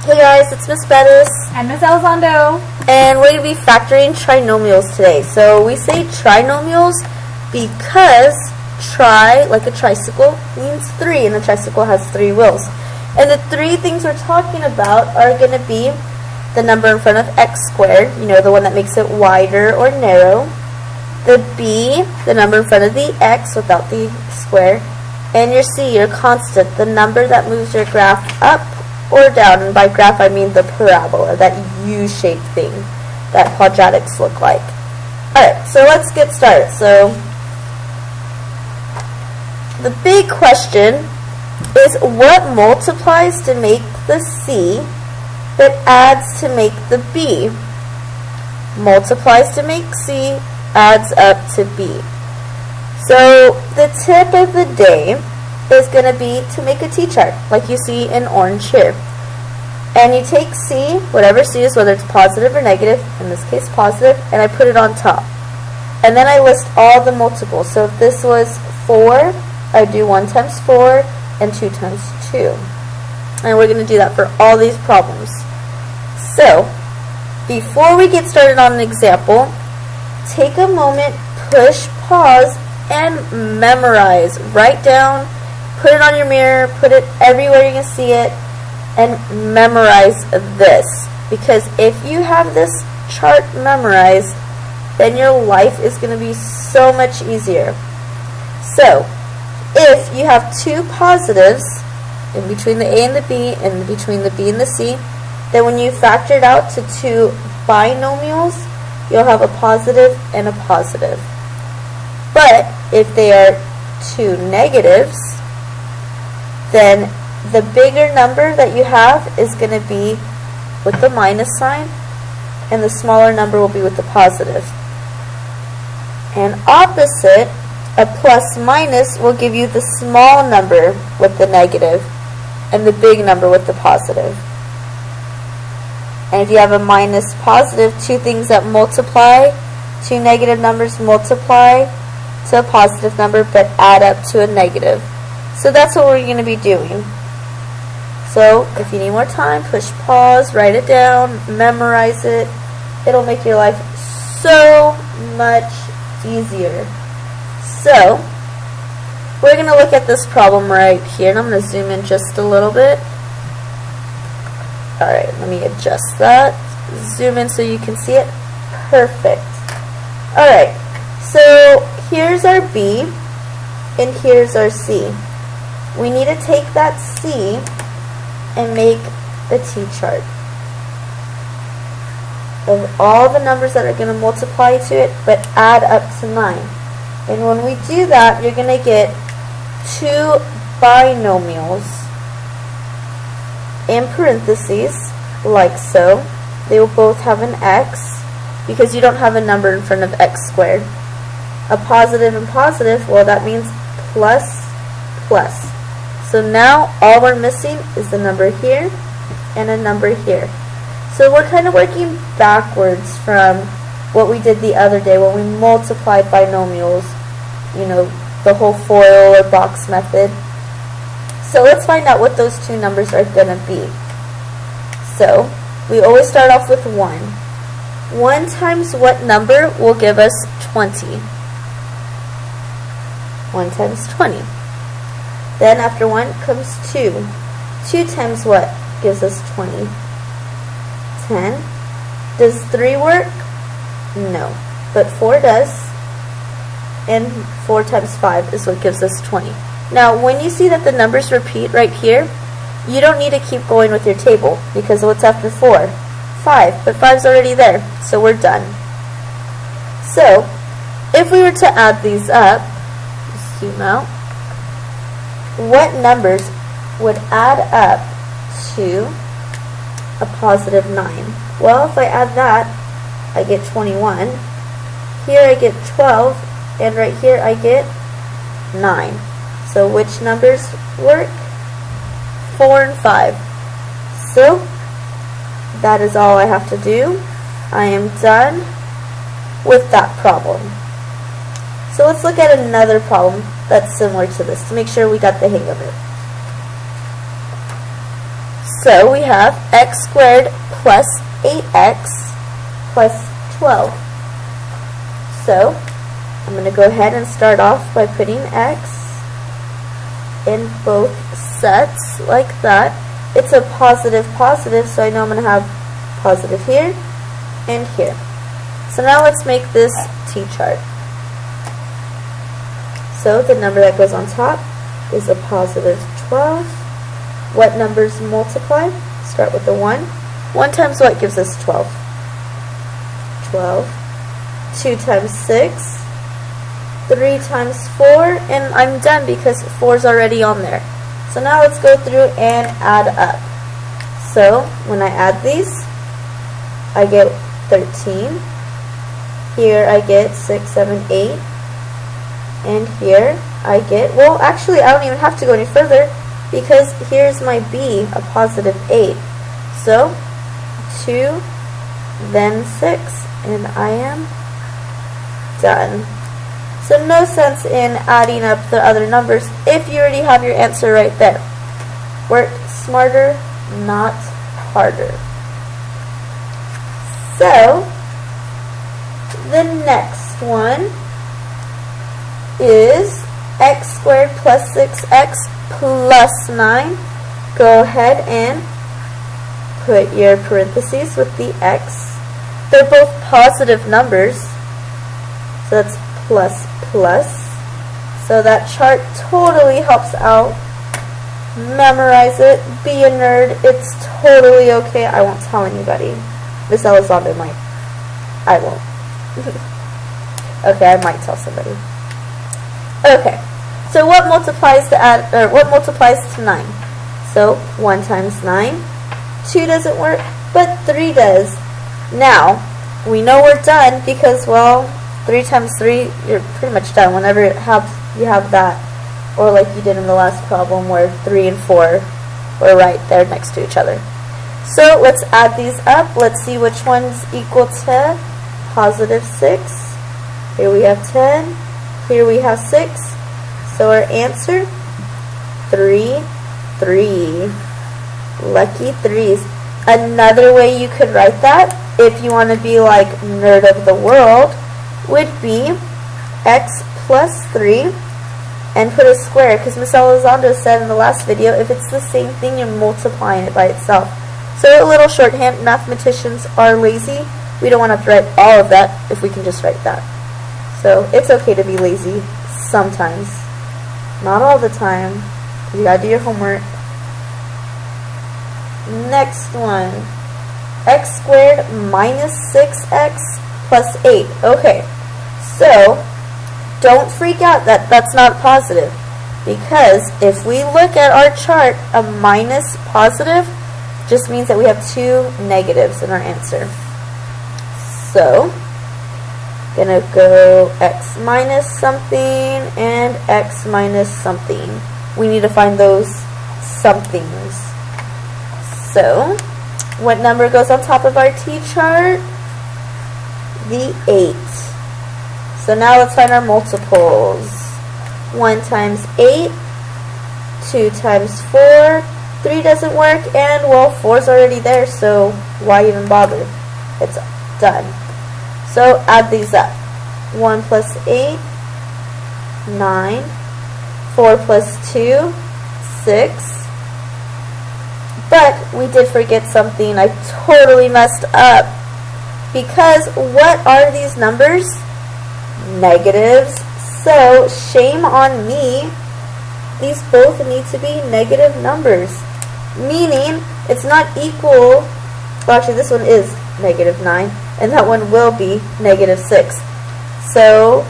Hey guys, it's Miss Bettis. And Miss Elizondo. And we're going to be factoring trinomials today. So we say trinomials because tri, like a tricycle, means 3, and a tricycle has 3 wheels. And the 3 things we're talking about are going to be the number in front of x squared, you know, the one that makes it wider or narrow. The b, the number in front of the x without the square. And your c, your constant, the number that moves your graph up or down. And by graph I mean the parabola, that U-shaped thing that quadratics look like. Alright, so let's get started. So the big question is what multiplies to make the c that adds to make the b? Multiplies to make c, adds up to b. So the tip of the day is going to be to make a t-chart, like you see in orange here. And you take c, whatever c is, whether it's positive or negative, in this case positive, and I put it on top. And then I list all the multiples. So if this was 4, I do 1 times 4 and 2 times 2. And we're going to do that for all these problems. So, before we get started on an example, take a moment, push pause, and memorize. Write down, put it on your mirror, put it everywhere you can see it, and memorize this. Because if you have this chart memorized, then your life is going to be so much easier. So, if you have 2 positives in between the a and the b, and between the b and the c, then when you factor it out to 2 binomials, you'll have a positive and a positive. But if they are 2 negatives, then the bigger number that you have is going to be with the minus sign, and the smaller number will be with the positive. And opposite, a plus minus will give you the small number with the negative and the big number with the positive. And if you have a minus positive, 2 things that multiply, 2 negative numbers multiply to a positive number but add up to a negative. So that's what we're going to be doing. So if you need more time, push pause, write it down, memorize it. It'll make your life so much easier. So we're going to look at this problem right here, and I'm going to zoom in just a little bit. Alright, let me adjust that. Zoom in so you can see it. Perfect. Alright, so here's our B, and here's our C. We need to take that C and make the t-chart of all the numbers that are going to multiply to it, but add up to 9. And when we do that, you're going to get 2 binomials in parentheses, like so. They will both have an x, because you don't have a number in front of x squared. A positive and positive, well, that means plus, plus. So now all we're missing is the number here and a number here. So we're kind of working backwards from what we did the other day when we multiplied binomials, you know, the whole FOIL or box method. So let's find out what those 2 numbers are going to be. So we always start off with 1. 1 times what number will give us 20? 1 times 20. Then after 1 comes 2. 2 times what gives us 20? 10. Does 3 work? No. But 4 does. And 4 times 5 is what gives us 20. Now, when you see that the numbers repeat right here, you don't need to keep going with your table, because what's after 4? 5. But 5's already there, so we're done. So, if we were to add these up, zoom out, what numbers would add up to a positive 9? Well, if I add that, I get 21. Here I get 12, and right here I get 9. So which numbers work? 4 and 5. So that is all I have to do. I am done with that problem. So let's look at another problem that's similar to this to make sure we got the hang of it. So we have x squared plus 8x plus 12. So I'm going to go ahead and start off by putting x in both sets like that. It's a positive, so I know I'm going to have positive here and here. So now let's make this t-chart. So the number that goes on top is a positive 12. What numbers multiply? Start with the 1. 1 times what gives us 12? 12. 2 times 6. 3 times 4. And I'm done because 4 is already on there. So now let's go through and add up. So when I add these, I get 13. Here I get 6, 7, 8. And here I get, well actually I don't even have to go any further because here's my b, a positive 8. So 2, then 6, and I am done. So no sense in adding up the other numbers if you already have your answer right there. Work smarter, not harder. So the next one is x squared plus 6x plus 9. Go ahead and put your parentheses with the x. They're both positive numbers, so that's plus plus. So that chart totally helps out. Memorize it. Be a nerd. It's totally okay. I won't tell anybody. Miss Elizondo might. I won't. Okay, I might tell somebody. Okay, so what multiplies to 9? So 1 times 9. 2 doesn't work, but 3 does. Now, we know we're done because, well, 3 times 3, you're pretty much done whenever you have that. Or like you did in the last problem where 3 and 4 were right there next to each other. So let's add these up. Let's see which one's equal to positive 6. Here we have 10. Here we have 6. So our answer, 3, 3. Lucky 3s. Another way you could write that, if you want to be like nerd of the world, would be x plus 3 and put a square, because Miss Elizondo said in the last video, if it's the same thing, you're multiplying it by itself. So a little shorthand, mathematicians are lazy. We don't want to have to write all of that if we can just write that. So it's okay to be lazy sometimes. Not all the time. You gotta do your homework. Next one. X squared minus 6x plus 8. Okay. So don't freak out that that's not positive. Because if we look at our chart, a minus positive just means that we have 2 negatives in our answer. So gonna go x minus something and x minus something. We need to find those somethings. So what number goes on top of our t-chart? The 8. So now let's find our multiples. 1 times 8, 2 times 4, 3 doesn't work, and well, 4 is already there, so why even bother? It's done. So add these up. 1 plus 8, 9. 4 plus 2, 6. But we did forget something. I totally messed up. Because what are these numbers? Negatives. So shame on me. These both need to be negative numbers. Meaning it's not equal. Well, actually this one is negative 9. And that one will be negative 6. So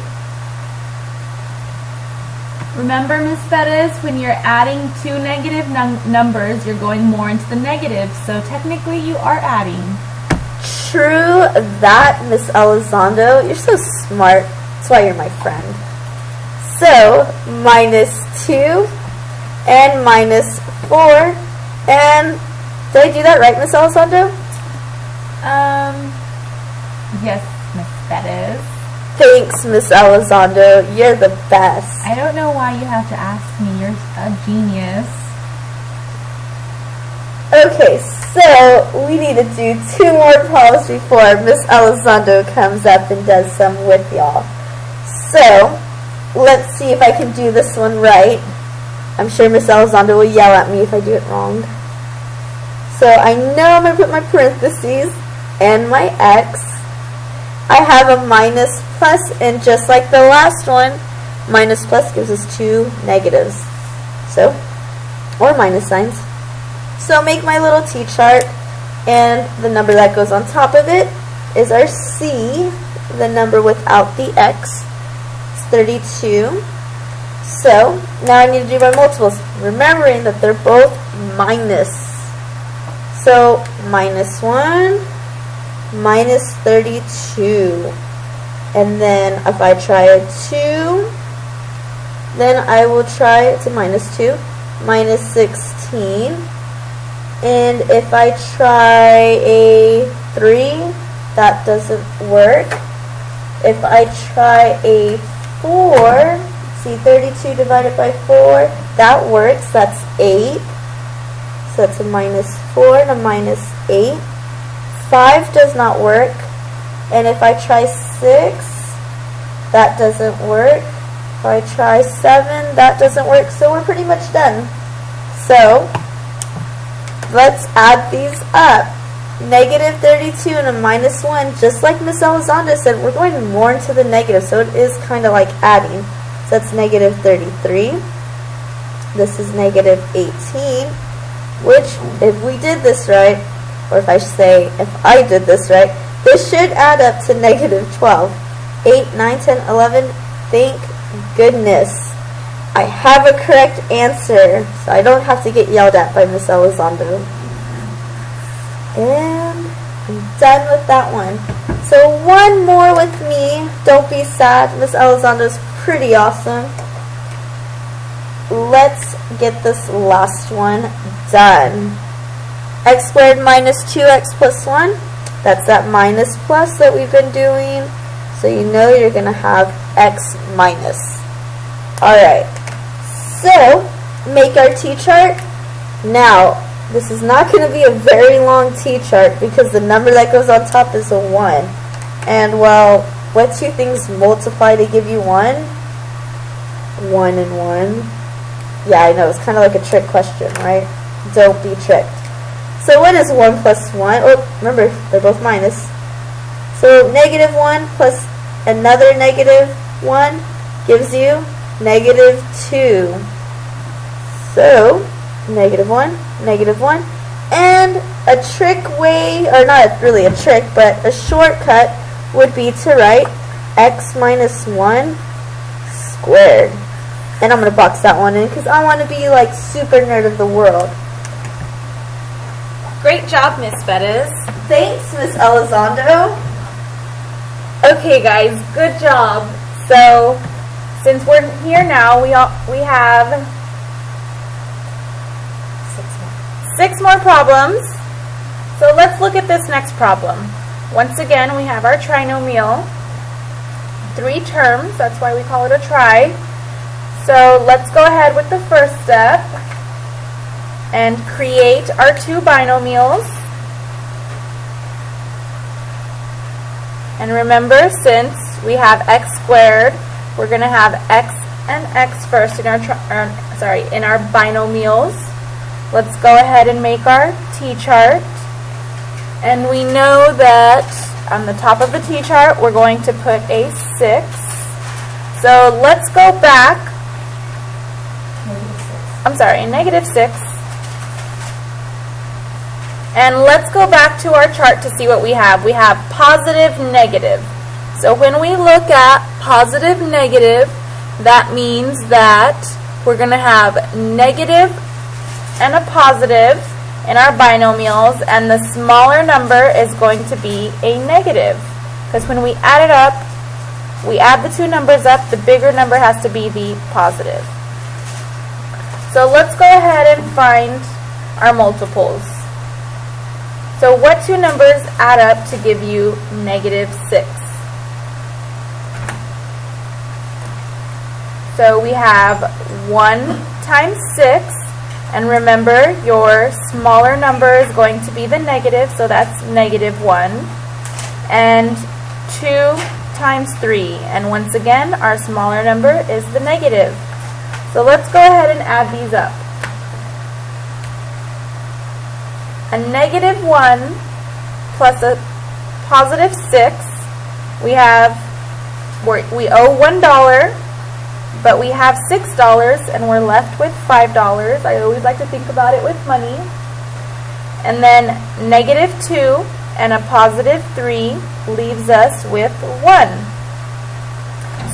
remember, Ms. Bettis, when you're adding 2 negative numbers, you're going more into the negative. So technically you are adding. True that, Miss Elizondo. You're so smart. That's why you're my friend. So minus 2 and minus 4. And did I do that right, Miss Elizondo? Yes, Miss Bettis. Thanks, Miss Elizondo. You're the best. I don't know why you have to ask me. You're a genius. Okay, so we need to do 2 more problems before Miss Elizondo comes up and does some with y'all. So, let's see if I can do this one right. I'm sure Miss Elizondo will yell at me if I do it wrong. So I know I'm going to put my parentheses and my x. I have a minus plus, and just like the last one, minus plus gives us 2 negatives. So, or minus signs. So make my little t-chart, and the number that goes on top of it is our c, the number without the x. It's 32. So now I need to do my multiples, remembering that they're both minus. So minus 1, minus 32. And then if I try a 2, then I will try to minus 2, minus 16. And if I try a 3, that doesn't work. If I try a 4, see 32 divided by 4, that works. That's 8. So that's a minus 4 and a minus 8. 5 does not work. And if I try 6, that doesn't work. If I try 7, that doesn't work. So we're pretty much done. So let's add these up. Negative 32 and a minus 1, just like Miss Elizondo said, we're going more into the negative, so it is kind of like adding. So that's negative 33. This is negative 18, which, if we did this right, or if I should say, if I did this right, this should add up to negative 12. 8, 9, 10, 11, thank goodness. I have a correct answer, so I don't have to get yelled at by Miss Elizondo. And I'm done with that one. So one more with me. Don't be sad. Miss Elizondo's pretty awesome. Let's get this last one done. X squared minus 2x plus 1. That's that minus plus that we've been doing. So you know you're going to have x minus. Alright. So, make our t-chart. Now, this is not going to be a very long t-chart because the number that goes on top is a 1. And, well, what 2 things multiply to give you 1? 1 and 1. Yeah, I know, it's kind of like a trick question, right? Don't be tricked. So what is 1 plus 1? Oh, remember, they're both minus. So negative 1 plus another negative 1 gives you negative 2. So, negative 1, and a trick way, or not really a trick, but a shortcut would be to write x minus 1 squared. And I'm going to box that one in because I want to be like super nerd of the world. Great job, Miss Bettis. Thanks, Miss Elizondo. Okay, guys, good job. So, since we're here now, we have 6 more problems. So let's look at this next problem. Once again, we have our trinomial. 3 terms, that's why we call it a tri. So let's go ahead with the first step and create our 2 binomials. And remember, since we have x squared, we're going to have x and x first in our in our binomials. Let's go ahead and make our t-chart. And we know that on the top of the t-chart, we're going to put a 6. So let's go back. I'm sorry, negative 6. And let's go back to our chart to see what we have. We have positive, negative. So when we look at positive, negative, that means that we're going to have negative and a positive in our binomials, and the smaller number is going to be a negative. Because when we add it up, we add the 2 numbers up, the bigger number has to be the positive. So let's go ahead and find our multiples. So what 2 numbers add up to give you negative 6? So we have 1 times 6 And remember, your smaller number is going to be the negative, so that's -1. And 2 times 3. And once again, our smaller number is the negative. So let's go ahead and add these up. A -1 plus a positive 6, we owe $1, but we have $6 and we're left with $5. I always like to think about it with money. And then -2 and a positive 3 leaves us with 1.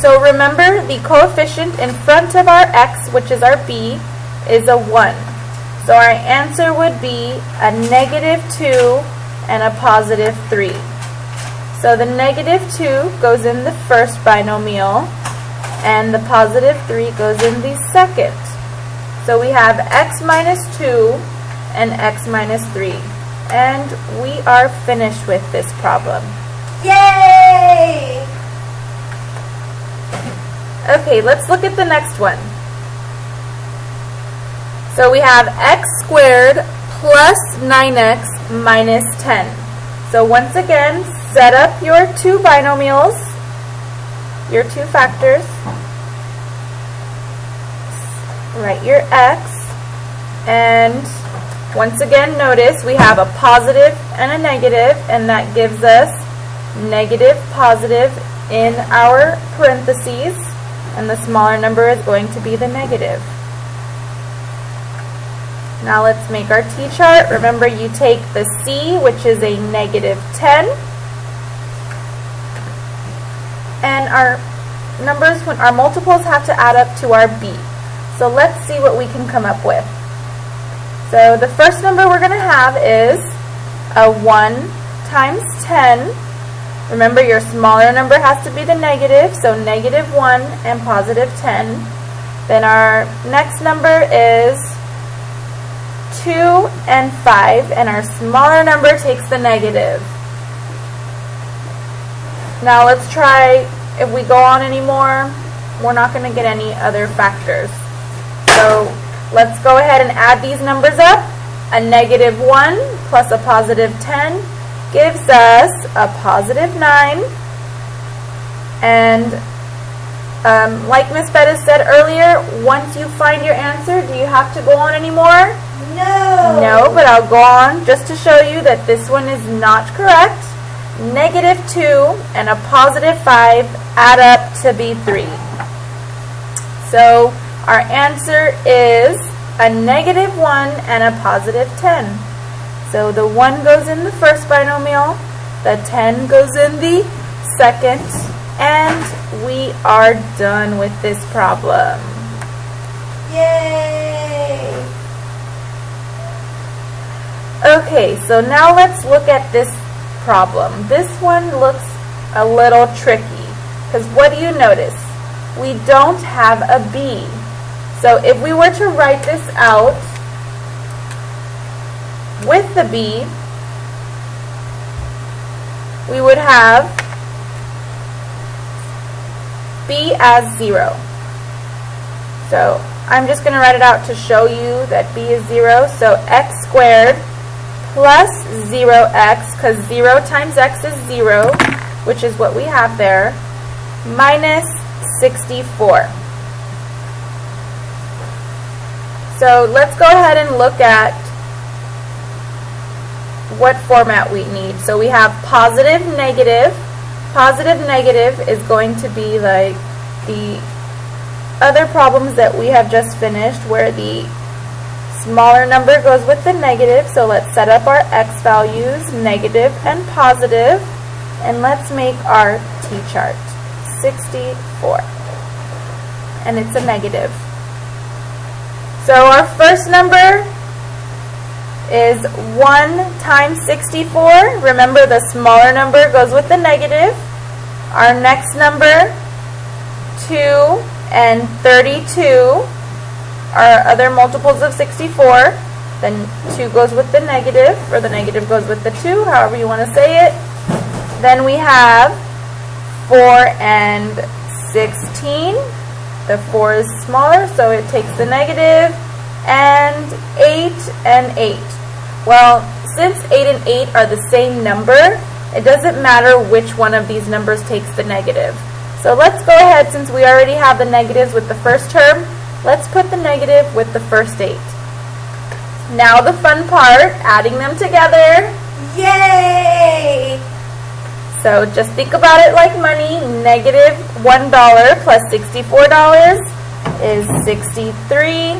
So remember, the coefficient in front of our x, which is our b, is a 1. So our answer would be a -2 and a positive 3. So the -2 goes in the first binomial, and the positive 3 goes in the second. So we have x minus 2 and x minus 3. And we are finished with this problem. Yay! Okay, let's look at the next one. So we have x squared plus 9x minus 10. So once again, set up your two binomials, your two factors. Write your x, and once again notice we have a positive and a negative, and that gives us negative, positive in our parentheses, and the smaller number is going to be the negative. Now let's make our t-chart. Remember, you take the c, which is a -10, and our numbers, when our multiples have to add up to our b. So let's see what we can come up with. So the first number we're going to have is a 1 times 10. Remember, your smaller number has to be the negative, so -1 and positive 10. Then our next number is 2 and 5, and our smaller number takes the negative. Now let's try, if we go on anymore, we're not going to get any other factors. So let's go ahead and add these numbers up. A -1 plus a positive 10 gives us a positive 9. And like Miss Bettis said earlier, once you find your answer, do you have to go on anymore? No. No, but I'll go on just to show you that this one is not correct. -2 and a positive 5 add up to be 3. So our answer is a -1 and a positive 10. So the 1 goes in the first binomial, the 10 goes in the second, and we are done with this problem. Yay! Okay, so now let's look at this problem. This one looks a little tricky, because what do you notice? We don't have a b. So if we were to write this out with the b, we would have b as 0. So I'm just going to write it out to show you that b is 0. So x squared plus 0x, because 0 times x is 0, which is what we have there, minus 64. So let's go ahead and look at what format we need. So we have positive, negative. Positive, negative is going to be like the other problems that we have just finished, where the smaller number goes with the negative. So let's set up our x values, negative and positive, and let's make our t-chart. 64. And it's a negative. So our first number is 1 times 64. Remember, the smaller number goes with the negative. Our next number, 2 and 32, are other multiples of 64. Then 2 goes with the negative, or the negative goes with the 2, however you want to say it. Then we have 4 and 16. The 4 is smaller, so it takes the negative. and 8 and 8. Well, since 8 and 8 are the same number, it doesn't matter which one of these numbers takes the negative. So let's go ahead, since we already have the negatives with the first term, let's put the negative with the first 8. Now the fun part, adding them together. Yay! So just think about it like money. Negative $1 plus $64 is 63.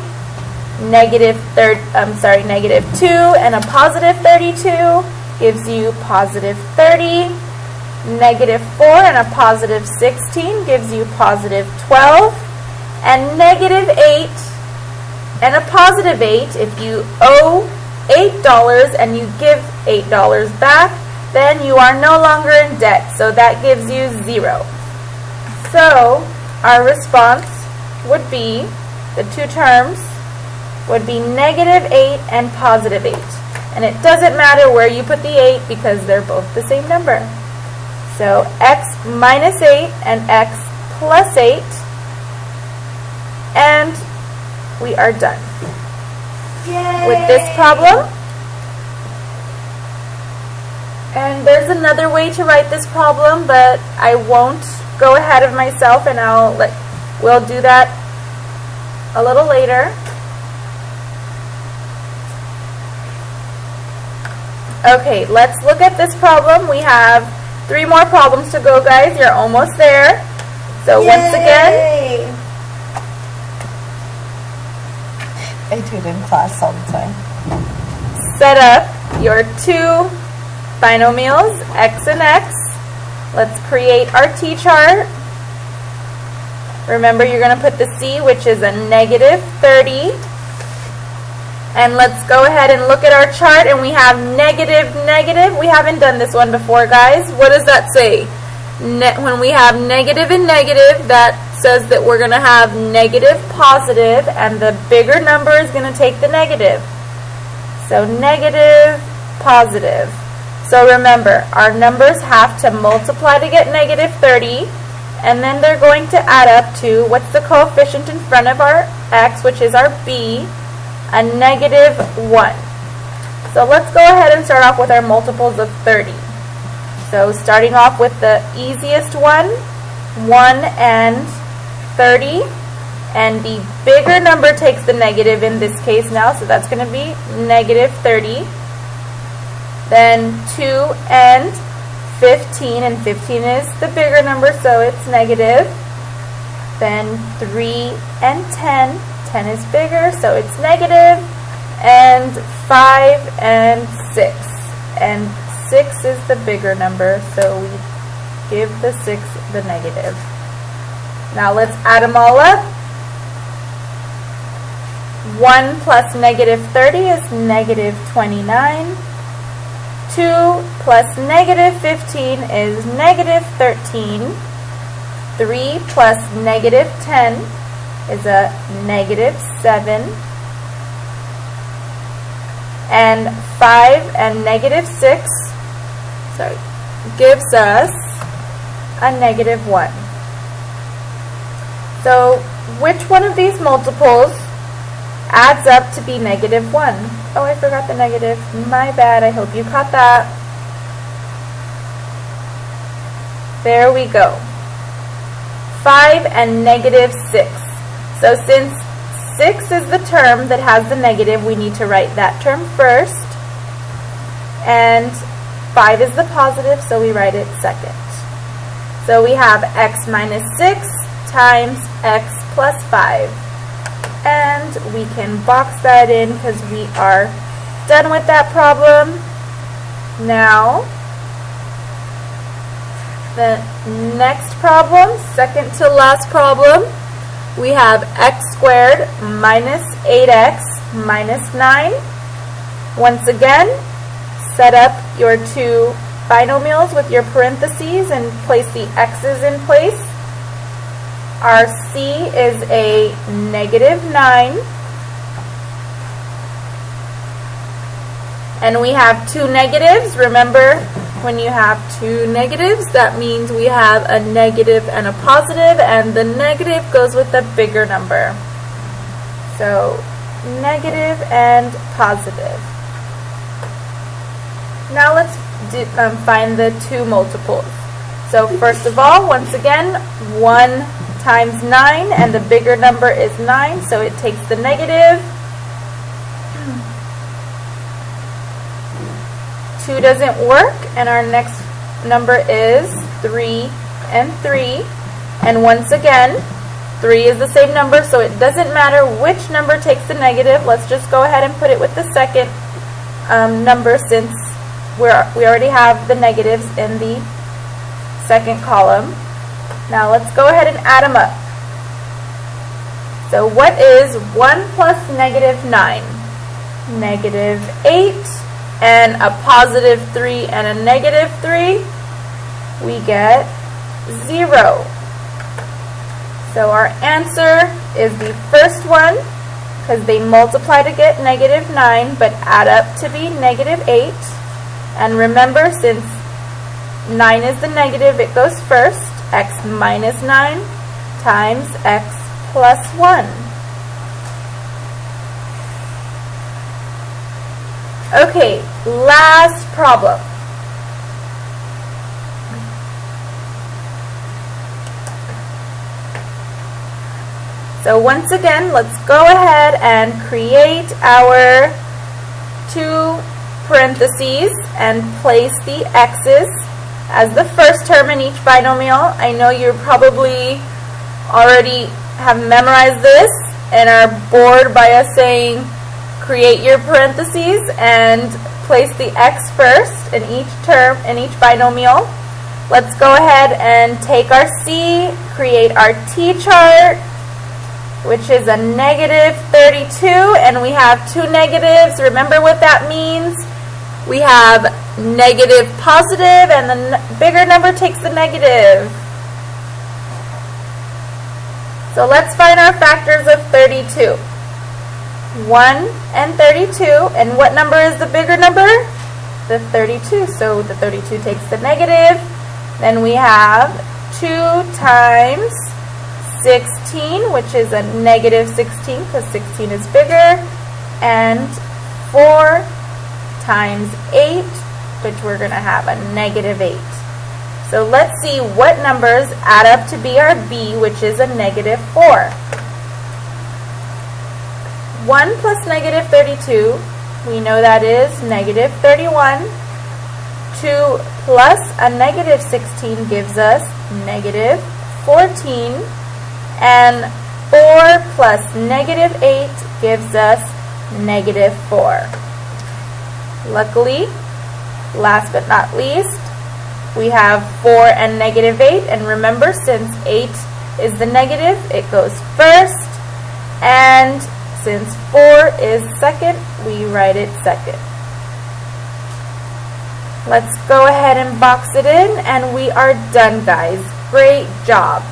Negative 2 and a positive 32 gives you positive 30. Negative 4 and a positive 16 gives you positive 12. And negative 8 and a positive 8, if you owe $8 and you give $8 back, then you are no longer in debt. So that gives you 0. So our response would be, the two terms would be negative 8 and positive 8. And it doesn't matter where you put the 8 because they're both the same number. So x minus 8 and x plus 8. And we are done. Yay! With this problem. And there's another way to write this problem, but I won't go ahead of myself, and we'll do that a little later. Okay, let's look at this problem. We have 3 more problems to go, guys. You're almost there. So yay! Once again, I do it in class all the time. Set up your 2 binomials, x and x. Let's create our t-chart. Remember, you're going to put the c, which is a negative 30. And let's go ahead and look at our chart, and we have negative, negative. We haven't done this one before, guys. What does that say? When we have negative and negative, that says that we're going to have negative, positive, and the bigger number is going to take the negative. So negative, positive. So remember, our numbers have to multiply to get negative 30, and then they're going to add up to, what's the coefficient in front of our x, which is our b, a negative 1. So let's go ahead and start off with our multiples of 30. So starting off with the easiest one, 1 and 30, and the bigger number takes the negative in this case now, so that's going to be negative 30. Then 2 and 15, and 15 is the bigger number, so it's negative. Then 3 and 10, 10 is bigger, so it's negative. And 5 and 6, and 6 is the bigger number, so we give the 6 the negative. Now let's add them all up. 1 plus negative 30 is negative 29. 2 plus negative 15 is negative 13. 3 plus negative 10 is a negative 7. And 5 and negative 6 gives us a negative 1. So which one of these multiples adds up to be negative 1? Oh, I forgot the negative. My bad. I hope you caught that. There we go. 5 and negative 6. So since 6 is the term that has the negative, we need to write that term first. And 5 is the positive, so we write it second. So we have x minus 6 times x plus 5. And we can box that in because we are done with that problem. Now, the next problem, second to last problem, we have x squared minus 8x minus 9. Once again, set up your 2 binomials with your parentheses and place the x's in place. Our c is a negative 9. And we have 2 negatives. Remember, when you have 2 negatives, that means we have a negative and a positive, and the negative goes with the bigger number. So negative, and positive. Now let's find the two multiples. So first of all, once again, 1 times 9, and the bigger number is 9, so it takes the negative. 2 doesn't work, and our next number is 3 and 3. And once again, 3 is the same number, so it doesn't matter which number takes the negative. Let's just go ahead and put it with the second number, since we already have the negatives in the second column. Now let's go ahead and add them up. So what is 1 plus negative 9? Negative 8 and a positive 3 and a negative 3. We get 0. So our answer is the first one, because they multiply to get negative 9 but add up to be negative 8. And remember, since 9 is the negative, it goes first. X minus 9 times x plus 1. Okay, last problem. So once again, let's go ahead and create our two parentheses and place the x's as the first term in each binomial. I know you probably already have memorized this and are bored by us saying create your parentheses and place the x first in each term, in each binomial. Let's go ahead and take our c, create our t-chart, which is a negative 32, and we have two negatives. Remember what that means? We have negative positive, and the bigger number takes the negative. So let's find our factors of 32. 1 and 32, and what number is the bigger number? The 32, so the 32 takes the negative. Then we have 2 times 16, which is a negative 16, because 16 is bigger, and 4 times 8, which we're going to have a negative 8. So let's see what numbers add up to be our b, which is a negative 4. 1 plus negative 32, we know that is negative 31. 2 plus a negative 16 gives us negative 14. And 4 plus negative 8 gives us negative 4. Luckily, last but not least, we have 4 and negative 8. And remember, since 8 is the negative, it goes first. And since 4 is second, we write it second. Let's go ahead and box it in, and we are done, guys. Great job.